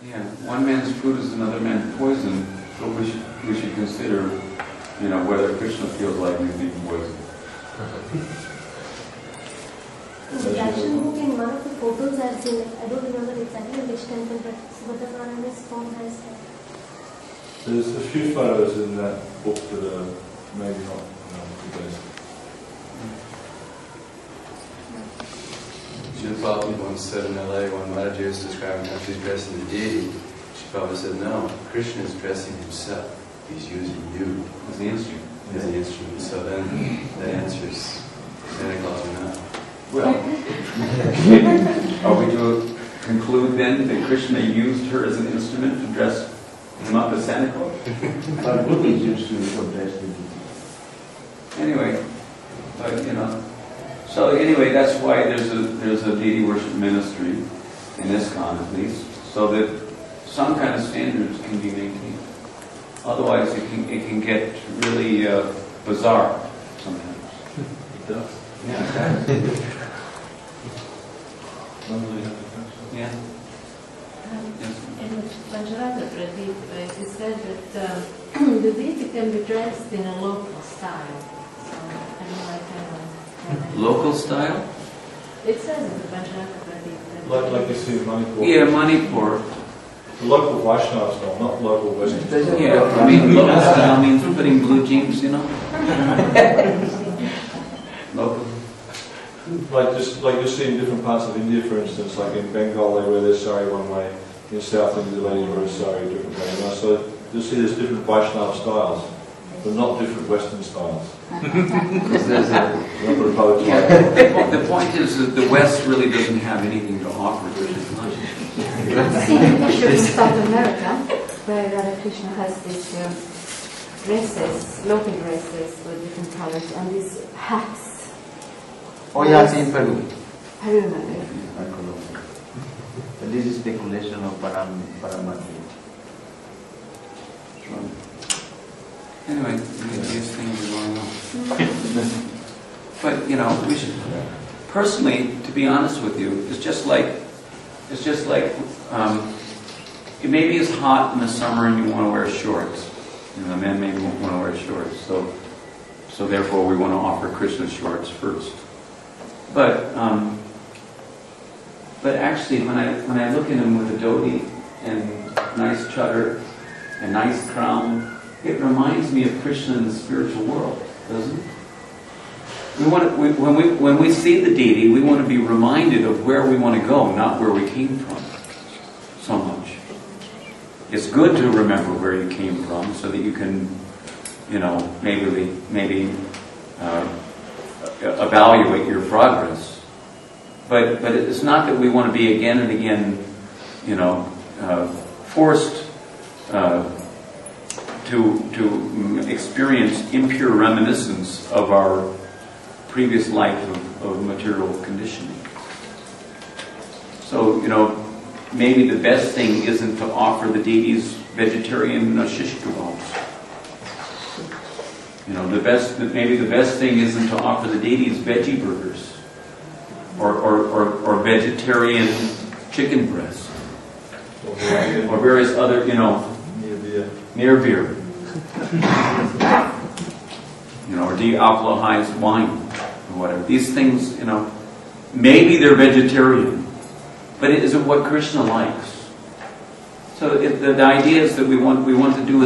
Yeah, one man's food is another man's poison, so we should consider, you know, whether Krishna feels like he's eating poison. In the Darshan book, in one of the photos I've seen, I don't remember exactly which temple, but Subhadra form has that. There's a few photos in that book that are maybe not the best. Srila Prabhupada once said in LA when Mataji was describing how she's dressing the deity, Srila Prabhupada said, no, Krishna is dressing himself. He's using you As the instrument. as the instrument. So then that answers Santa Claus or not. Well, are we to conclude then that Krishna used her as an instrument to dress him up as Santa Claus? But good is used to dress the deity. Anyway, but you know, so anyway, that's why there's a deity worship ministry in ISKCON at least, so that some kind of standards can be maintained. Otherwise, it can get really bizarre sometimes. It does. Yeah, exactly. Yeah. Yes. In Radha Pradeep, he said that the deity can be dressed in a local style. So, I don't know, Local style? it says in the Radha Pradeep. Like you see in Manipur. Yeah, Manipur. The local Vaishnava style, not local Western style. Yeah, I mean, local style means putting blue jeans, you know? Local. Like you see in different parts of India, for instance, like in Bengal they wear their sari one way, in South India the ladies wear a sari a different way. You know? So you see there's different Vaishnava styles, but not different Western styles. The point is that the West really doesn't have anything to offer, which is nice. I've seen a picture from South America where Radha-Krishna has these dresses, local dresses with different colors, and these hats. Oh yes, in Peru. Peru, maybe. This is speculation of Paramati. Anyway, these things are going on. But, you know, we should, personally, to be honest with you, it's just like, it maybe it's hot in the summer and you want to wear shorts. You know, men maybe won't want to wear shorts, so therefore we want to offer Krishna shorts first. But actually, when I look at him with a dhoti and nice chadar and nice crown, it reminds me of Krishna in the spiritual world, doesn't it? When we see the deity, we want to be reminded of where we want to go, not where we came from so much. It's good to remember where you came from so that you can, you know, maybe evaluate your progress. But it's not that we want to be again and again, you know, forced to experience impure reminiscence of our previous life of material conditioning. So, you know, maybe the best thing isn't to offer the deities vegetarian shish kebabs. You know, maybe the best thing isn't to offer the deities veggie burgers or vegetarian chicken breast or various other, you know, near beer. You know, or de-alcoholized wine or whatever. These things, you know, maybe they're vegetarian, but it isn't what Krishna likes. So the idea is that we want to do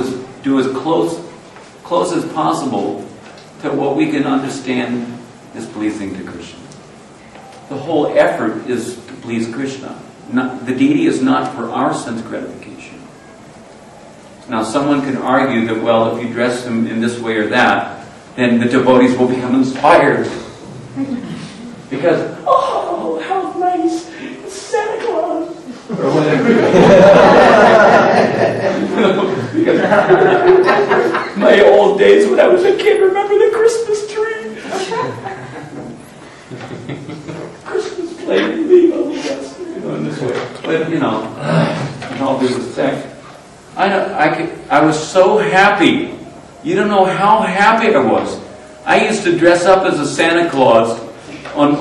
as close as possible to what we can understand is pleasing to Krishna. The whole effort is to please Krishna. The deity is not for our sense gratification. Now, someone can argue that, well, if you dress him in this way or that, then the devotees will become inspired. Because, oh, how nice, it's Santa Claus. Or whatever. Because my old days when I was a kid, remember the Christmas tree? Christmas played with me, all the rest, you know, in this way. But, you know, in all due respect, I was so happy. You don't know how happy I was. I used to dress up as a Santa Claus on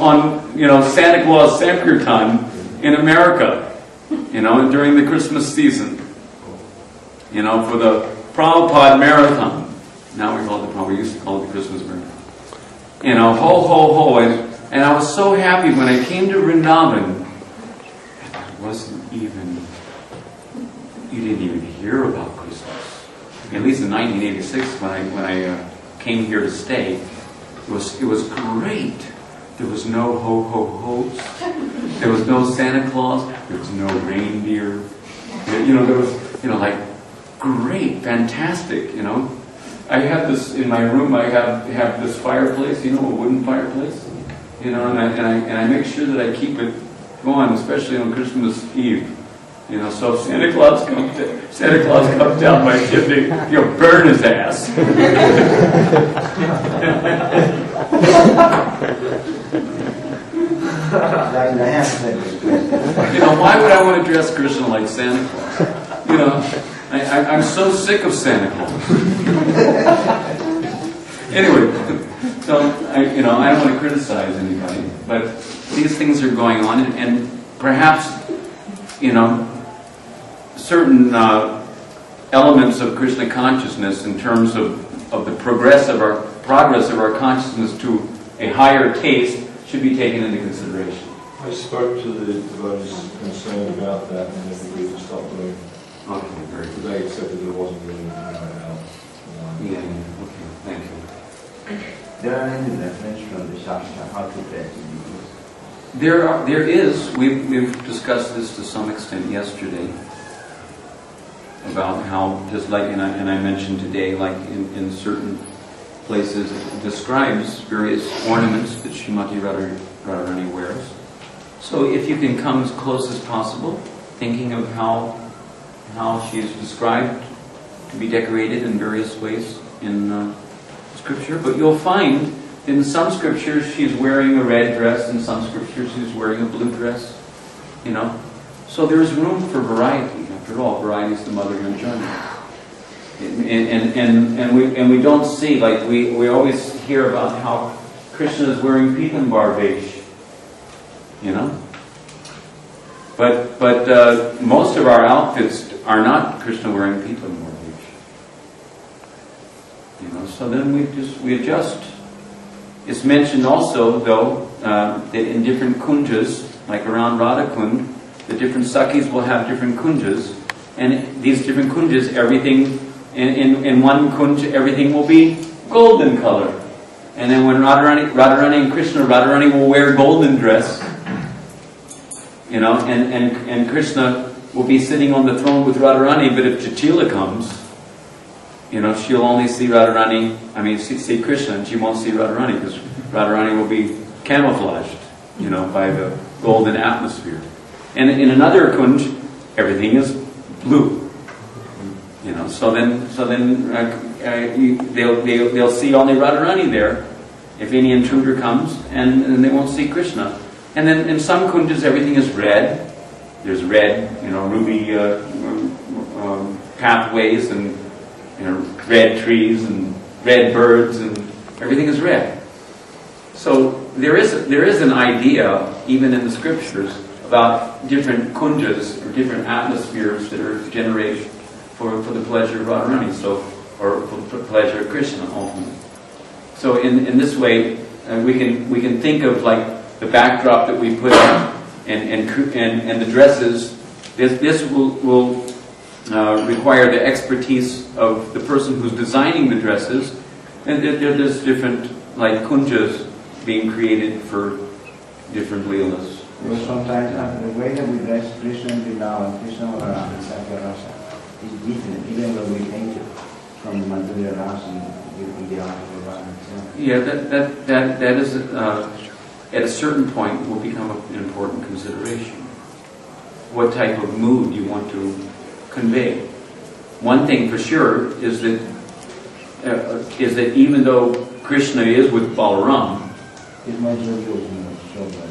you know, Santa Claus Sankirtan in America. you know, during the Christmas season, you know, for the Prabhupada Marathon. Now we call it the Prabhupada, we used to call it the Christmas Marathon. You know, ho, ho, ho. And I was so happy when I came to Vrindavan. It wasn't even, you didn't even hear about Christmas. At least in 1986 when I came here to stay, it was great. There was no ho, ho, ho's. There was no Santa Claus. There was no reindeer. You know, there was, you know, like, great, fantastic, you know. I have this in my room. I have this fireplace, you know, a wooden fireplace, you know, and I make sure that I keep it going, especially on Christmas Eve, you know. So if Santa Claus comes down my chimney, you'll burn his ass. You know, why would I want to dress Krishna like Santa Claus? You know. I'm so sick of Santa Claus. Anyway, so I don't want to criticize anybody, but these things are going on, and perhaps, you know, certain elements of Krishna consciousness in terms of the progress of our consciousness to a higher taste should be taken into consideration. I spoke to the devotees concerned about that, and they agreed to stop doing. Okay, very good. They accepted it wasn't really right now. Yeah, okay, thank you. There are any reference from the Shastra how to dress in There is. We've discussed this to some extent yesterday about how, just like, and I mentioned today, like in certain places, it describes various ornaments that Srimati Radharani wears. So if you can come as close as possible, thinking of how she is described to be decorated in various ways in Scripture. But you'll find in some Scriptures she's wearing a red dress, in some Scriptures she's wearing a blue dress, you know. So there's room for variety. After all, variety is the mother of enjoyment. And we don't see, like we always hear about how Krishna is wearing Pitambar Vesh, you know. But most of our outfits are not Krishna wearing Pitambar Vesh. You know, so then we adjust. It's mentioned also, though, that in different kunjas, like around Radha Kund, the different Sakhis will have different kunjas, and these different kunjas, everything in one kunj, everything will be golden color. And then when Radharani and Krishna, Radharani will wear golden dress. You know, and Krishna will be sitting on the throne with Radharani, but if Jatila comes, you know, she'll only see Radharani, see Krishna, and she won't see Radharani, because Radharani will be camouflaged, you know, by the golden atmosphere. And in another kunj, everything is blue. You know, so then they'll see only Radharani there, if any intruder comes, and they won't see Krishna. And then in some kunjas, everything is red. There's red, you know, ruby pathways, and you know, red trees and red birds, and everything is red. So there is an idea, even in the scriptures, about different kunjas or different atmospheres that are generated for the pleasure of Radharani, or for the pleasure of Krishna ultimately. So in this way, we can think of like the backdrop that we put on and the dresses. This will require the expertise of the person who's designing the dresses, and there's different like kunjas being created for different leelas. Well, sometimes the way that we dress Krishna in Vrindavan, Krishna or Sakyarasa, is different, even when we paint it from the Madhurya Rasa in the art of Radha itself. Yeah, that is at a certain point will become an important consideration. What type of mood you want to convey. One thing for sure is that even though Krishna is with Balaram,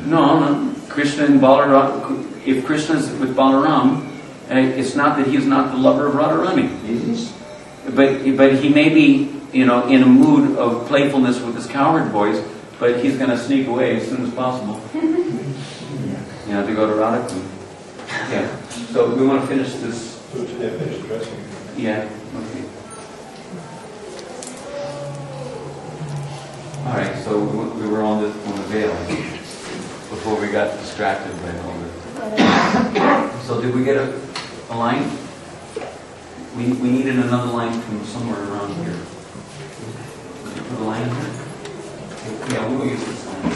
no, Krishna and Balaram. If Krishna is with Balaram, it's not that he is not the lover of Radharani. But he may be, you know, in a mood of playfulness with his cowherd boys, but he's going to sneak away as soon as possible. You have to go to Radha-Kund. Yeah. So we want to finish this. Finish dressing. Yeah. Okay. All right. So we were on the veil before we got distracted by all this. So did we get a line? We needed another line from somewhere around here. Did you put a line here? Yeah, we will use this line.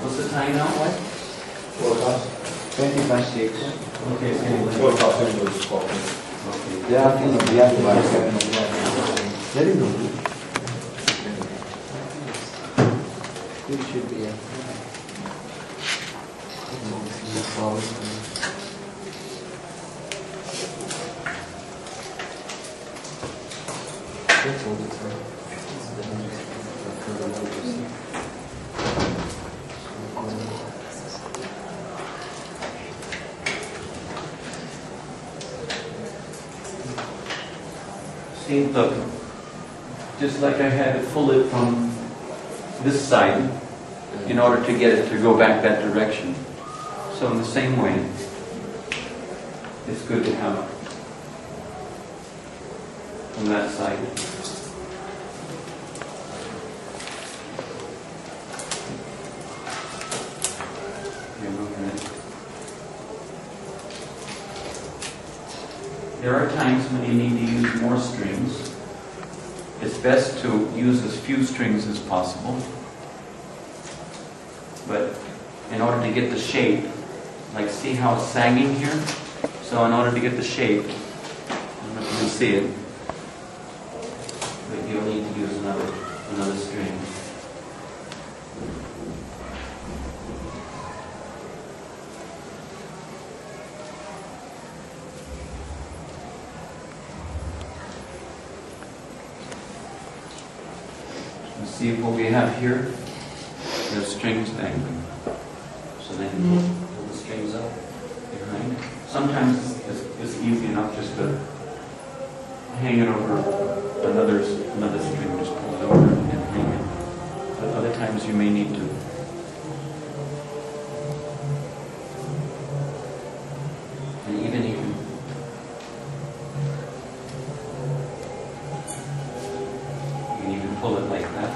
What's the time now? What? 20 past 6. Okay, so anyway. Well, that's in the spot. Okay. They are in the black by 7 o'clock. Very good. It should be a See, look, just like I had to pull it from this side in order to get it to go back that direction. So in the same way, it's good to have from that side. There are times when you need to use more strings. It's best to use as few strings as possible. But in order to get the shape, like see how it's sagging here? So in order to get the shape, I don't know if you can see it, but you'll need to use another string. See what we have here? There's strings dangling. So then you pull the strings up behind. Sometimes it's easy enough just to hang it over another string, just pull it over and hang it. But other times you may need to. And even you can even pull it like that.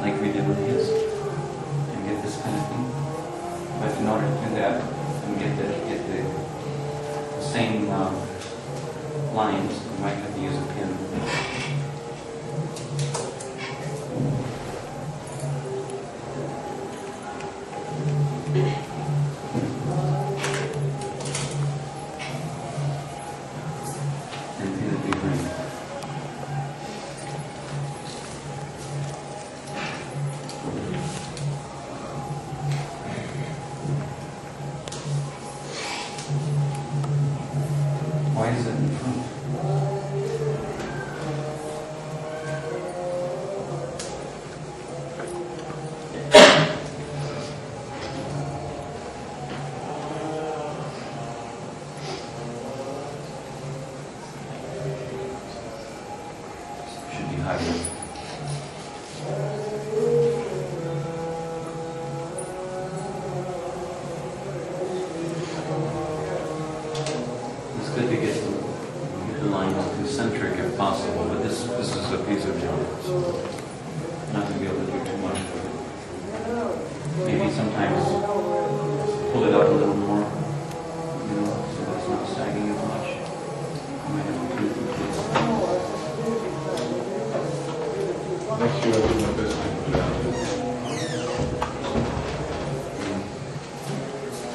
Like we did with his, and get this kind of thing. But in order to do that and get the same lines, you might have to use a pin. And pin it behind. Why is it in front? Should be higher. It's good to get the line concentric if possible, but this is a piece of junk, so not going to be able to do too much with it. Maybe sometimes pull it up a little more, so that it's not sagging as much. You might have to tweak the piece. Next year I'll do my best to put it out.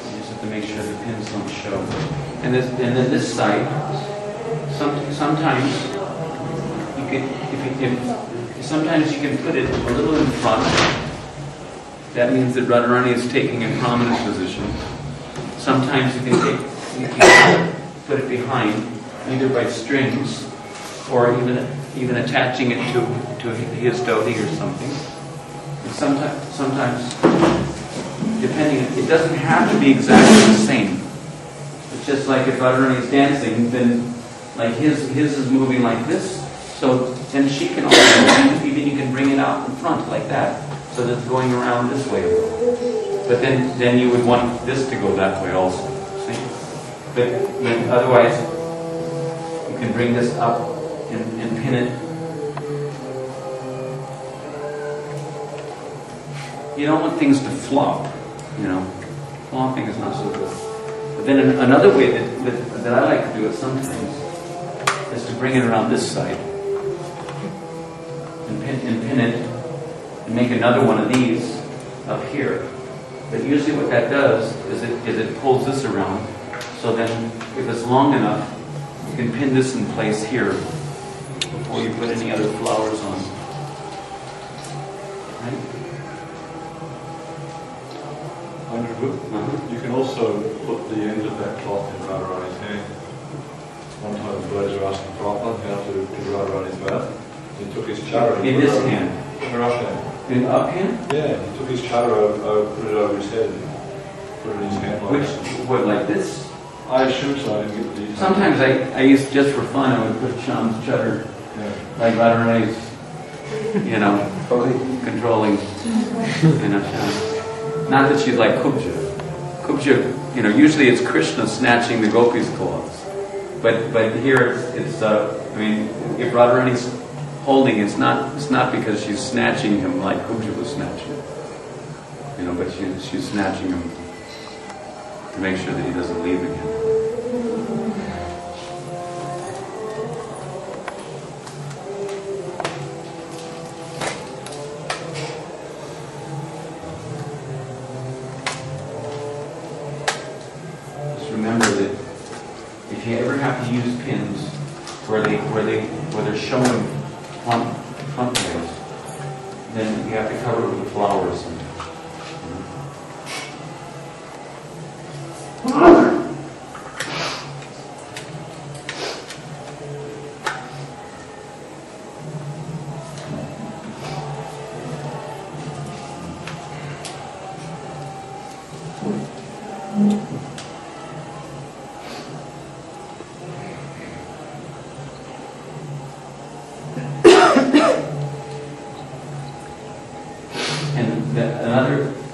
You just have to make sure the pins don't show. And then this side, sometimes sometimes you can put it a little in front. That means that Radharani is taking a prominent position. Sometimes you can put it behind, either by strings or even attaching it to his dhoti or something. And sometimes, depending, it doesn't have to be exactly the same. It's just like if Radharani is dancing, then like his is moving like this, so then she can also, even you can bring it out in front like that. so that it's going around this way a little. But then you would want this to go that way also. See? But otherwise, you can bring this up and pin it. You don't want things to flop, you know. Flopping is not so good. But then another way that I like to do it sometimes is to bring it around this side and pin it and make another one of these up here. But usually what that does is it pulls this around, so then if it's long enough, you can pin this in place here before you put any other flowers on. Right? You can also put the end of that cloth in Radharani's hand. One time the boys were asking Prabhupada how to do Radharani's mouth. He took his chara. In this hand? In the right hand. In the up hand? Yeah, he took his chara over, put it over his head, and put it in his hand like Which, that. what, like this? I assume so, I didn't get the details. Sometimes I used, just for fun, I would put Sham's chutter, like Radharani's, you know, controlling, you know, Sham. Not that she's like Kubja. Kubja, you know, usually it's Krishna snatching the gopis' clothes. But here it's I mean, if Radharani's holding, it's not because she's snatching him like Kubja was snatching. You know, but she's snatching him to make sure that he doesn't leave again. Remember that if you ever have to use pins where they're showing front rails, then you have to cover it with flowers.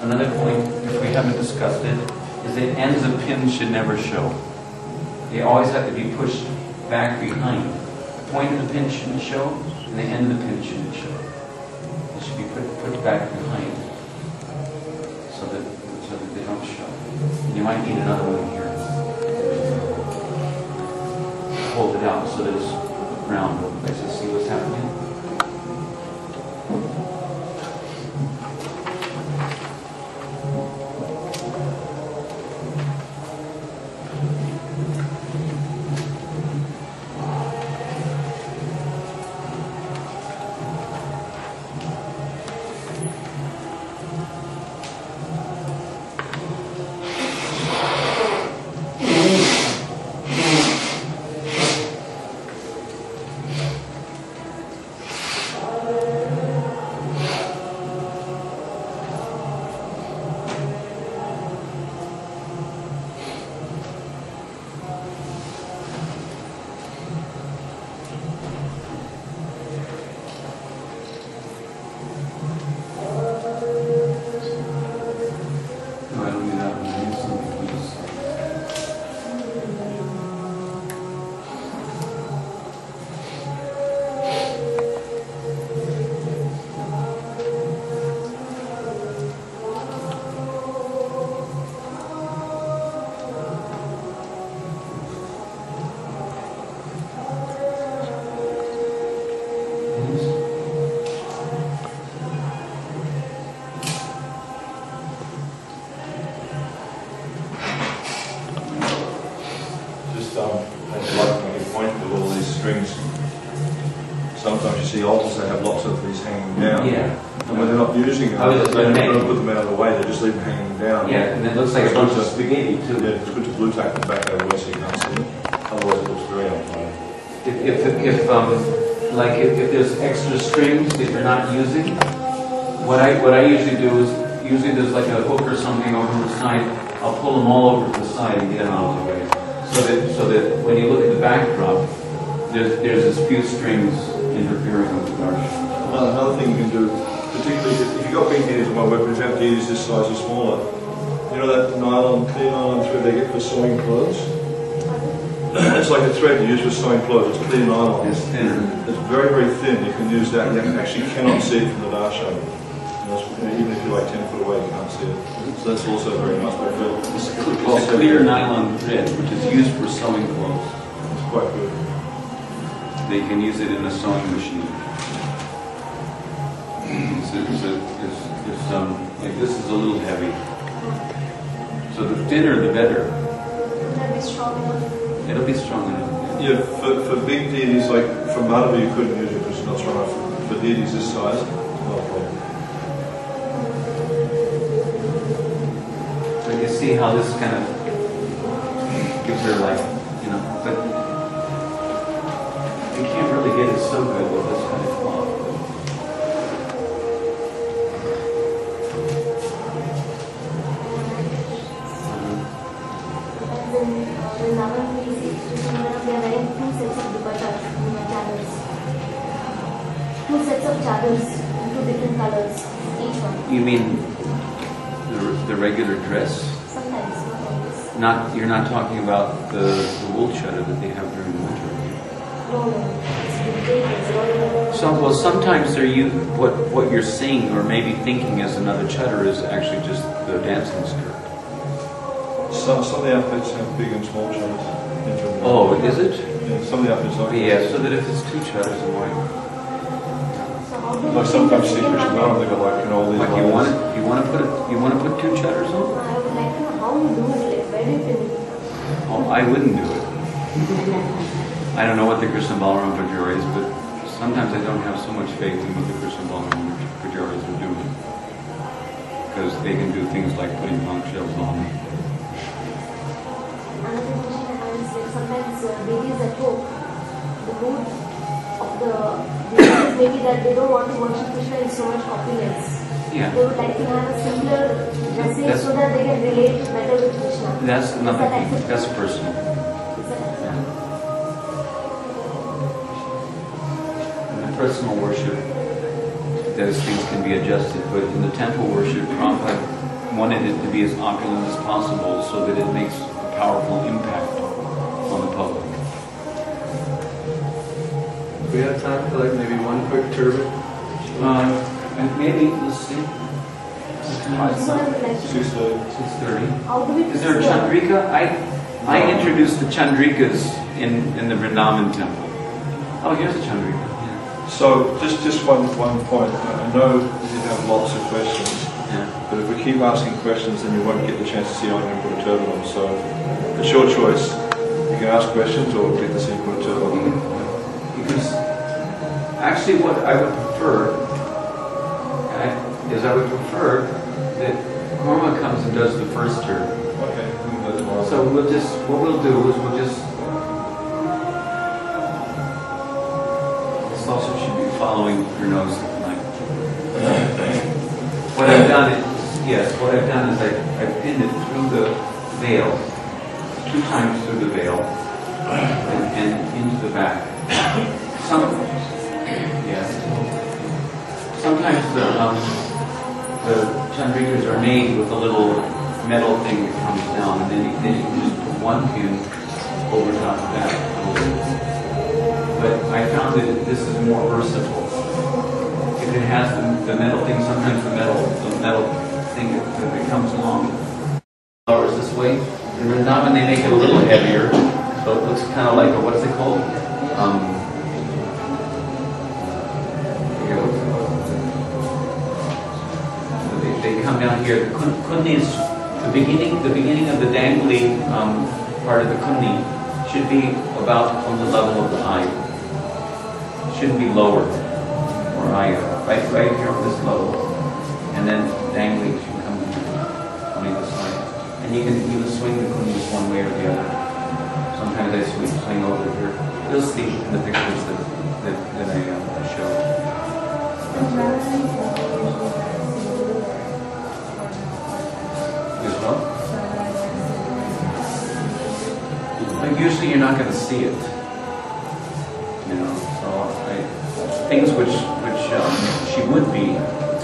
Another point, if we haven't discussed it, is that ends of pins should never show. They always have to be pushed back behind. The point of the pin shouldn't show, and the end of the pin shouldn't show. It should be put back behind, so that they don't show. And you might need another one here. Hold it out so that it's round both places. See what's happening? Sometimes you see altars that have lots of these hanging down. Yeah. And when they're not using them, they don't put them out of the way, they just leave them hanging down. Yeah, and it looks like a bunch of spaghetti too. Yeah, it's good to glue tape them back over so you can't see them. Otherwise it looks very untidy. If there's extra strings that you're not using, what I usually do is, usually there's like a hook or something over the side, I'll pull them all over to the side and get them out of the way. So that when you look at the backdrop, there's as few strings interfering with the darshan. Another thing you can do particularly if you've got big deities on my web, if you have deities this size or smaller, you know that nylon, clear nylon thread they get for sewing clothes? It's like a thread you use for sewing clothes, it's clear nylon. It's thinner. It's very, very thin, you can use that, you actually cannot see it from the darshan. Even if you're like 10 foot away, you can't see it. So that's also very nice. It's a clear nylon thread, which is used for sewing clothes. It's quite good. They can use it in a sewing machine. Like this is a little heavy. So the thinner, the better. Will be strong enough? It'll be strong enough. Yeah, for big deities, like for Madhava, you couldn't use it because it's not strong enough. For deities this size, not a problem. But you see how this kind of gives her like, you know, but you can't really get it so good with this kind of cloth. Vrindavan, we see Krishna, they are wearing two sets of dupattas, chadars. Two sets of chadars in two different colors, each one. You mean the regular dress? Sometimes, not always. You're not talking about the wool chadar that they have during the winter. No, it's the day, it's all Well, sometimes they're what you're seeing or maybe thinking as another chadar is actually just the dancing skirt. Some of the outfits have big and small chadars. Oh, is it? Yeah, some of the outfits like Yeah, so that if it's two chadars in white. So how do like sometimes see Krishna Madhava, they've got like, you know, all these Like you want to put two chadars on? I would like to know how you do it, like where do you fit it? Oh, I wouldn't do it. I don't know what the Krishna Balaram Pujaris is, but sometimes I don't have so much faith in what the Krishna Balaram Pujaris are doing. Because they can do things like putting conch shells on. Another question I have is like sometimes deities at home, the mood of the deities may be that they don't want to worship Krishna in so much opulence. Yeah. They would like to have a simpler dressing so that they can relate better with Krishna. That's another thing. acceptable? That's personal. Is that acceptable? In the personal worship, those things can be adjusted, but in the temple worship, Prabhupada wanted it to be as opulent as possible so that it makes a powerful impact on the public. We have time for like maybe one quick turban. And maybe, let's see. So I would like to 6:30. how do we Is there a Chandrika? I introduced the Chandrikas in the Vrindavan temple. Oh, here's a Chandrika. Yeah. So just one point. I know you have lots of questions, Yeah. but if we keep asking questions, then you won't get the chance to see how I'm going to put a turban on. So it's your choice. You can ask questions or get to see put a turban on. Because actually, what I would prefer is I would prefer that Korma comes and does the first turn. Okay, we can go tomorrow. So what we'll do is we'll just. This also should be following your nose, like. What I've done is I've pinned it through the veil, 2 times through the veil, and into the back. Sometimes the Chandrikas are made with a little metal thing that comes down, and then you can just put one pin over top of that. But I found that this is more versatile. If it has the metal thing, sometimes the metal thing that comes along lowers this way. In Vrindavan they make it a little heavier, so it looks kind of like a, what's it called? They come down here. The kunni is the beginning of the dangly part of the kunni should be about on the level of the eye. Shouldn't be lower or higher. Right here on this level, and then dangling should come on either side. And you can even swing the kunnis one way or the other. Sometimes I swing over here. You'll see in the pictures that I show. But usually you're not going to see it, you know. So things which she would be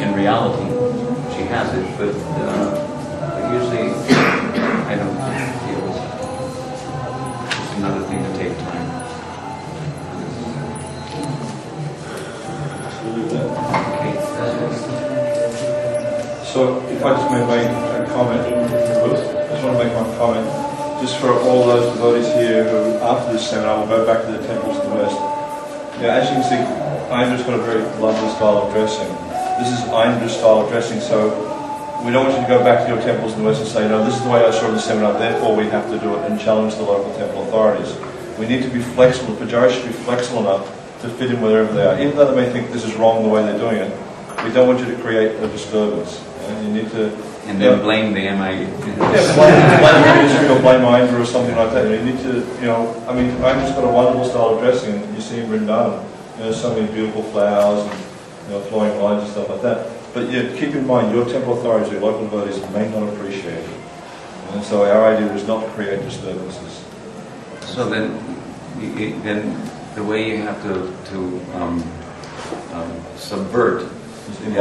in reality, she has it, but usually I don't feel it's just another thing to take time. Okay. So if I just may make a comment, I just want to make one comment, just for all those devotees here who, after this seminar, will go back to the temples to rest. As you can see, Aindra's got a very lovely style of dressing. This is Aindra's style of dressing, so we don't want you to go back to your temples in the West and say, no, this is the way I saw the seminar, therefore we have to do it, and challenge the local temple authorities. We need to be flexible. The Pujaris should be flexible enough to fit in wherever they are. Even though they may think this is wrong the way they're doing it, we don't want you to create a disturbance. You need to... And then blame the MIA. Blame the ministry or blame Aindra or something like that. You need to, I mean, Aindra's got a wonderful style of dressing. You see in Vrindavan, so many beautiful flowers and flowing lines and stuff like that. But keep in mind, your temple authorities, your local devotees may not appreciate it. And so our idea is not to create disturbances. So then the way you have to subvert. And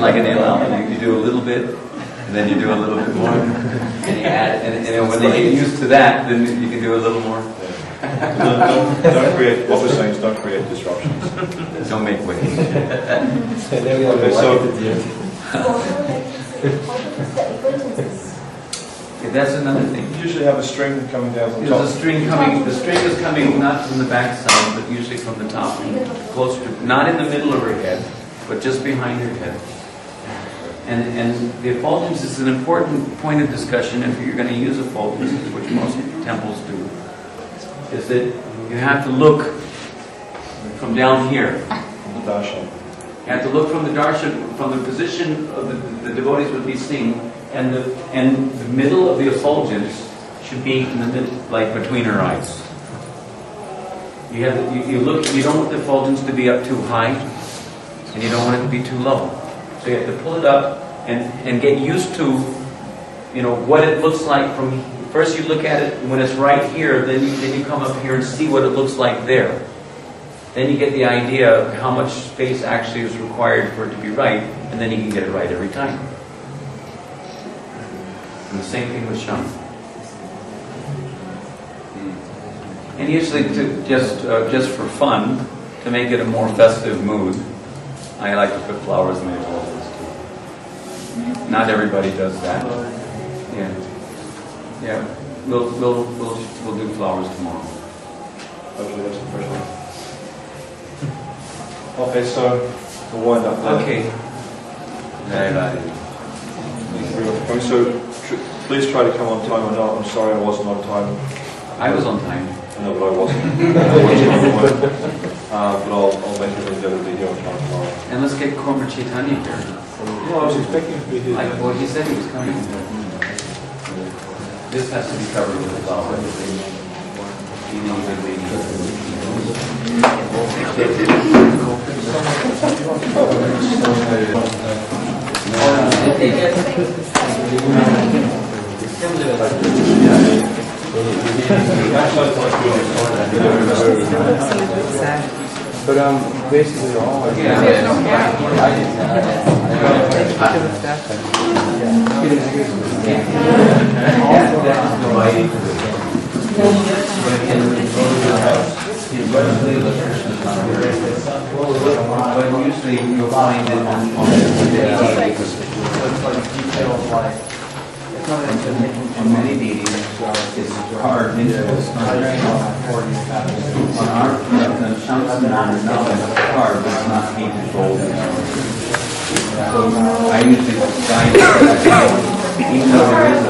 like an LL, you do a little bit, and then you do a little bit more, and you add, and when they get used to that, then you can do a little more. Don't create. What we're saying is don't create disruptions. Don't make waves. Okay, that's another thing. You usually have a string coming down from the top. There's a string coming. The string is coming not from the back side, but usually from the top, closer to, not in the middle of her head, but just behind her head. And the effulgence is an important point of discussion if you're going to use effulgence, which most temples do. Is that you have to look from down here. From the darshan. You have to look from the darshan, from the position of the devotees would be seeing. And the middle of the effulgence should be in the middle, like between her eyes. You look. You don't want the effulgence to be up too high, and you don't want it to be too low. So you have to pull it up and get used to, what it looks like from. First, you look at it when it's right here. Then you come up here and see what it looks like there. Then you get the idea of how much space actually is required for it to be right, and then you can get it right every time. And the same thing with Sham. And usually, just for fun, to make it a more festive mood, I like to put flowers in the effulgence too. Not everybody does that. Yeah. We'll do flowers tomorrow. Okay, so we'll wind up there. Okay. So please try to come on time. I'm sorry I wasn't on time. I was on time. No, but I wasn't. But I'll make everything better to be here on time tomorrow. And let's get Korma Chaitanya here. No, I was expecting him to be here. Well, he said he was coming. This has to be covered with a flower. He knows that But basically all but usually you'll find it on the because on many meetings it's carved into this on our Shyamsundar Vrindavan carved, but it's not painted gold. So I usually guide it, even though there is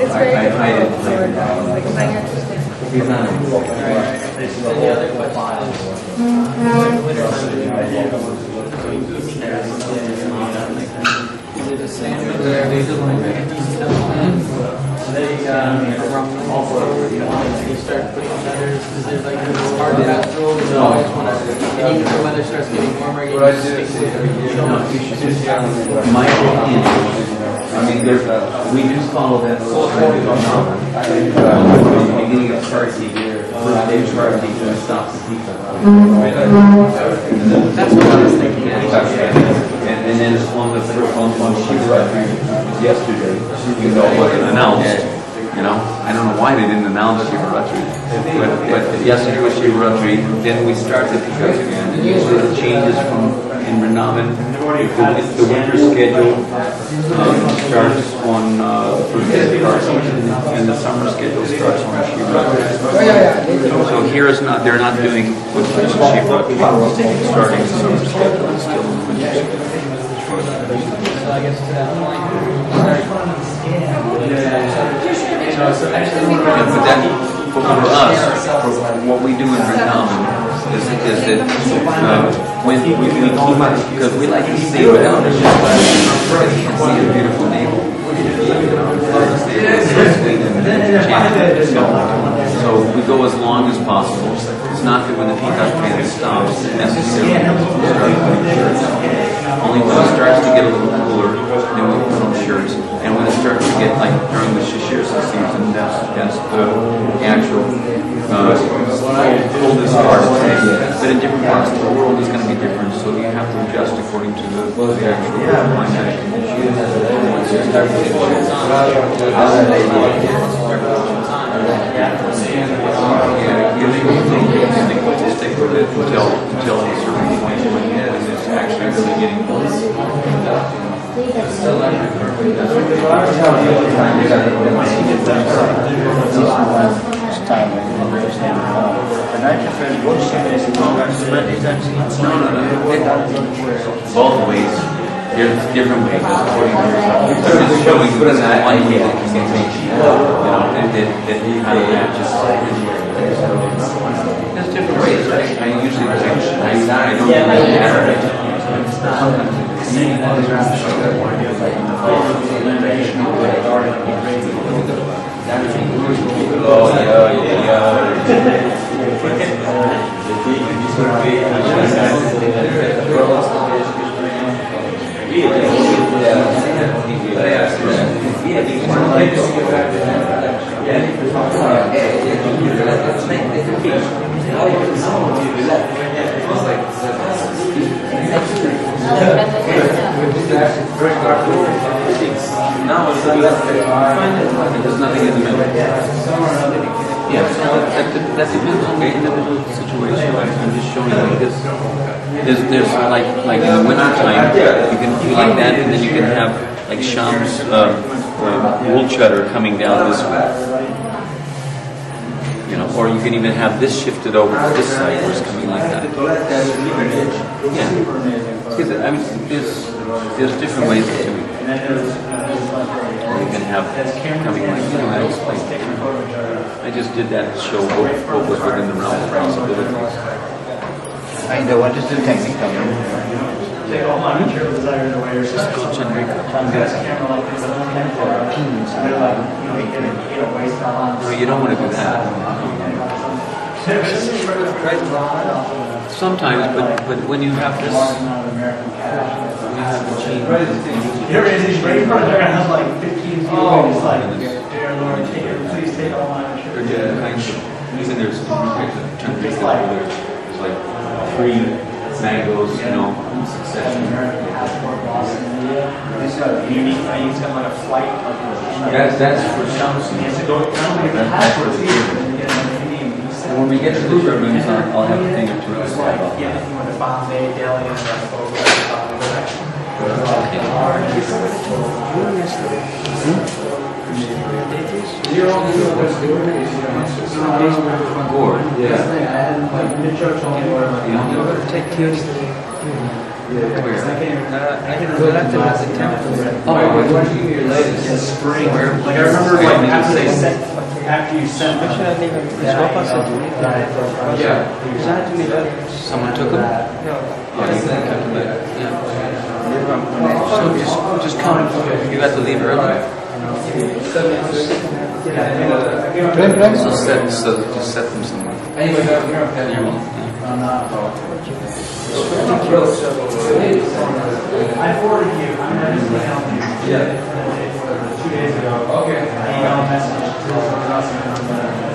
It's very I hide it. He's not. Any other questions? Is it a standard or are they just you start putting feathers? Is there like a hard pastoral? And even the weather starts getting warmer, you just stick to it every year. My opinion, mean, we do follow that little trend in Vrindavan. From the beginning of Karti, first day of Karti, we stop the Pita. That's what I was thinking. And then on the first on Shivaratri yesterday, you know what it announced. You know, I don't know why they didn't announce Shivaratri, but yesterday was Shivaratri. Then we start the Pita again, and usually it changes from in Vrindavan. The winter schedule starts on first day of Karti, and the summer schedule starts on Shivaratri. So here is not; they're not doing Shivaratri starting the summer schedule. It's still in the winter schedule. But that, for us, for what we do in Vrindavan is that when we keep up, because we like to see without a ship, because you can see a beautiful navel. So we go as long as possible. It's not that when the peacock fan stops necessarily start putting shirts. Only when it starts to get a little cooler, then we put on shirts. And when it starts to get like during the Shishirsa season, that's the actual coldest part of the day. But in different parts of the world, it's going to be different. So you have to adjust according to the actual climatic conditions. Stick with it until a certain point when it's actually really getting cold. Both ways. There's different ways. According to yourself. I'm just showing you that one way that can be made. You know, and that how to match it. There's different ways. I usually I don't really matter. Sometimes there's nothing in the middle. Yeah, so that depends on the individual situation. I'm just showing you this. There's like in the winter time, you can do like that, and then you can have like Sham's wool cheddar coming down this way. You know, or you can even have this shifted over to this side where it's coming like that. Yeah. I mean, there's different ways of doing it. Or you can have coming like, you know, I just did that to show what was within the realm of possibilities. Aindra, what is the technique of it? Just go Chandrika. No, you don't want to do that. Sometimes, but when you have this, when you have the gene, Here it is, right in front of there, I have like 15 people, it's like, dear Lord, please take all my there are different kinds of, even there's Chandrika where there's like 3 mangoes, you know, in succession. I used to have like a flight of That's for Shyamsundar. That's for the and when we get to the ribbons, I'll have a thing or two to say about that. Board. Yeah. Take kids. Where? I can go back to the temple. Oh, your latest spring. Where? Like I remember, like after you sent them. Yeah. Someone took them? Oh, you took them. Yeah. So just come. You got to leave early. So just set them somewhere. Anyway, you're okay. I forwarded you. I'm not just emailing you. Yeah. 2 days ago. Okay. I emailed a message to the